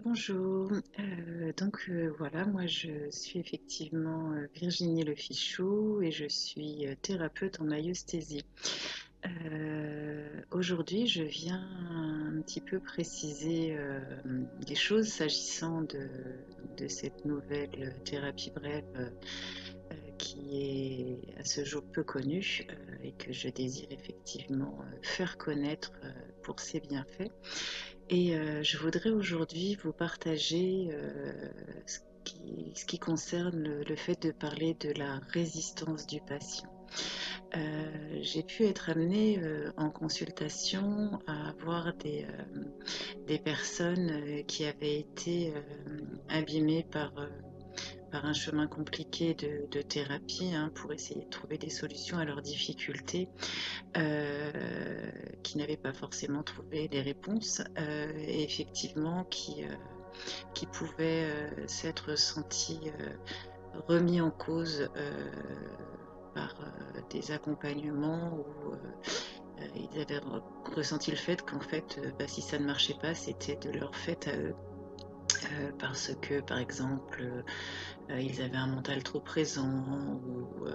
Bonjour. Voilà, moi je suis effectivement Virginie Le Fichou et je suis thérapeute en maïeusthésie. Aujourd'hui, je viens un petit peu préciser des choses s'agissant de cette nouvelle thérapie brève qui est à ce jour peu connue et que je désire effectivement faire connaître pour ses bienfaits. Et je voudrais aujourd'hui vous partager ce qui concerne le fait de parler de la résistance du patient. J'ai pu être amenée en consultation à avoir des personnes qui avaient été abîmées par un chemin compliqué de thérapie, hein, pour essayer de trouver des solutions à leurs difficultés, qui n'avaient pas forcément trouvé les réponses, et effectivement qui pouvaient s'être sentis remis en cause par des accompagnements où ils avaient ressenti le fait qu'en fait, si ça ne marchait pas, c'était de leur fait à eux. Parce que, par exemple, ils avaient un mental trop présent ou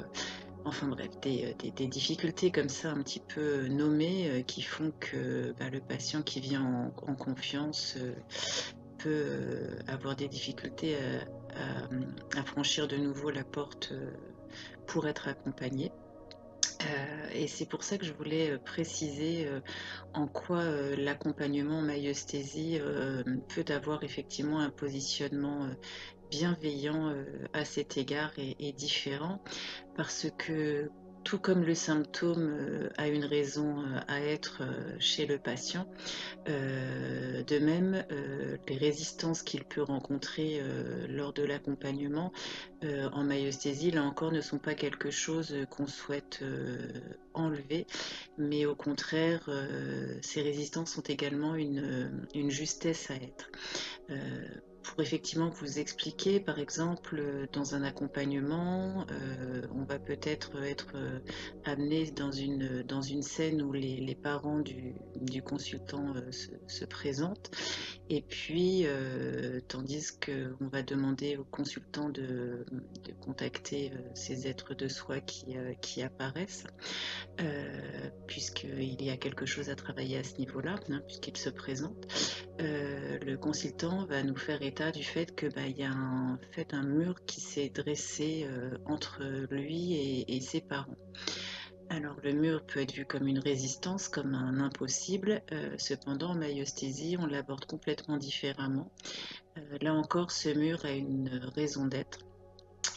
enfin bref, des difficultés comme ça un petit peu nommées qui font que le patient qui vient en confiance peut avoir des difficultés à franchir de nouveau la porte pour être accompagné. Et c'est pour ça que je voulais préciser en quoi l'accompagnement en maïeusthésie peut avoir effectivement un positionnement bienveillant à cet égard et différent, parce que tout comme le symptôme a une raison à être chez le patient, de même, les résistances qu'il peut rencontrer lors de l'accompagnement en maïeusthésie, là encore, ne sont pas quelque chose qu'on souhaite enlever, mais au contraire, ces résistances sont également une justesse à être. Euh, pour effectivement vous expliquer, par exemple, dans un accompagnement, on va peut-être être amené dans une scène où les parents du consultant se présentent, et puis tandis qu'on va demander au consultant de contacter ces êtres de soi qui apparaissent, puisqu'il y a quelque chose à travailler à ce niveau-là, hein, puisqu'il se présente. Le consultant va nous faire état du fait que il y a un mur qui s'est dressé entre lui et ses parents. Alors le mur peut être vu comme une résistance, comme un impossible, cependant en maïeusthésie on l'aborde complètement différemment. Là encore, ce mur a une raison d'être.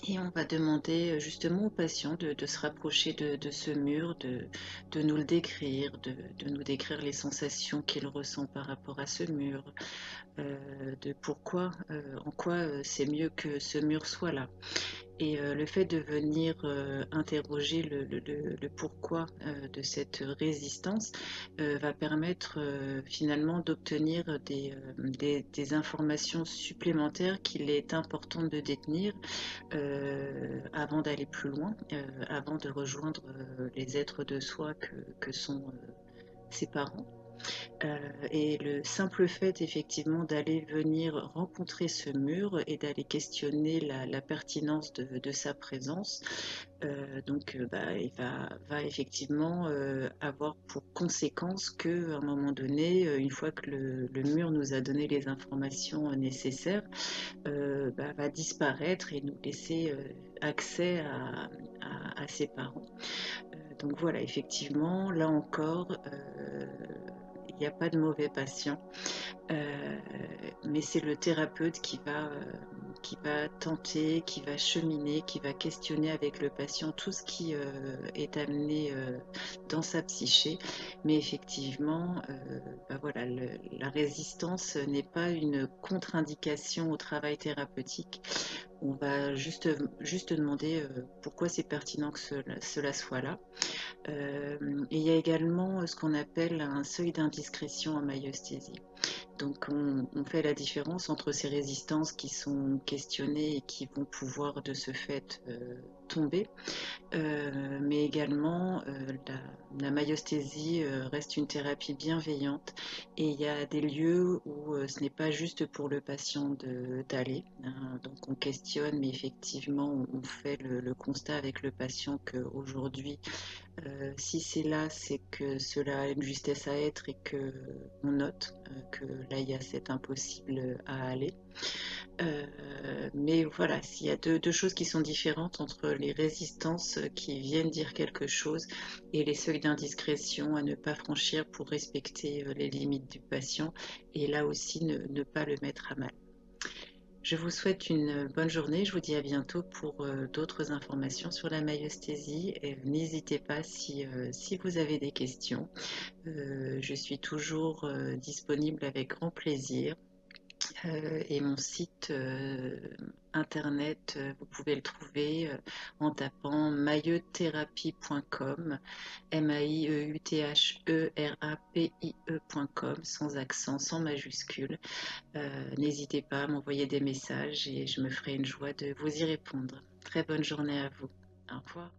Et on va demander justement au patient de se rapprocher de ce mur, de nous le décrire, de nous décrire les sensations qu'il ressent par rapport à ce mur, de pourquoi, en quoi c'est mieux que ce mur soit là. Et le fait de venir interroger le pourquoi de cette résistance va permettre finalement d'obtenir des informations supplémentaires qu'il est important de détenir avant d'aller plus loin, avant de rejoindre les êtres de soi que sont ses parents. Et le simple fait effectivement d'aller venir rencontrer ce mur et d'aller questionner la pertinence de sa présence, il va effectivement avoir pour conséquence qu'à un moment donné, une fois que le mur nous a donné les informations nécessaires, va disparaître et nous laisser accès à ses parents. Donc voilà, effectivement, là encore, il n'y a pas de mauvais patient, euh, mais c'est le thérapeute qui va tenter, qui va cheminer, qui va questionner avec le patient tout ce qui est amené dans sa psyché. Mais effectivement, voilà, la résistance n'est pas une contre-indication au travail thérapeutique. On va juste demander pourquoi c'est pertinent que cela soit là. Et il y a également ce qu'on appelle un seuil d'indiscrétion en maïeusthésie. Donc on fait la différence entre ces résistances qui sont questionnées et qui vont pouvoir de ce fait tomber. Mais également la maïeusthésie reste une thérapie bienveillante et il y a des lieux où ce n'est pas juste pour le patient d'aller, hein. Donc on questionne, mais effectivement on fait le constat avec le patient qu'aujourd'hui, si c'est là, c'est que cela a une justesse à être et que on note que là il y a cet impossible à aller. Mais voilà, il y a deux choses qui sont différentes entre les résistances qui viennent dire quelque chose et les seuils d'indiscrétion à ne pas franchir pour respecter les limites du patient et là aussi ne pas le mettre à mal. Je vous souhaite une bonne journée. Je vous dis à bientôt pour d'autres informations sur la maïeusthésie. Et n'hésitez pas si vous avez des questions. Je suis toujours disponible avec grand plaisir. Et mon site internet, vous pouvez le trouver en tapant maieutherapie.com, maieutherapie.com, sans accent, sans majuscule. N'hésitez pas à m'envoyer des messages et je me ferai une joie de vous y répondre. Très bonne journée à vous. Au revoir.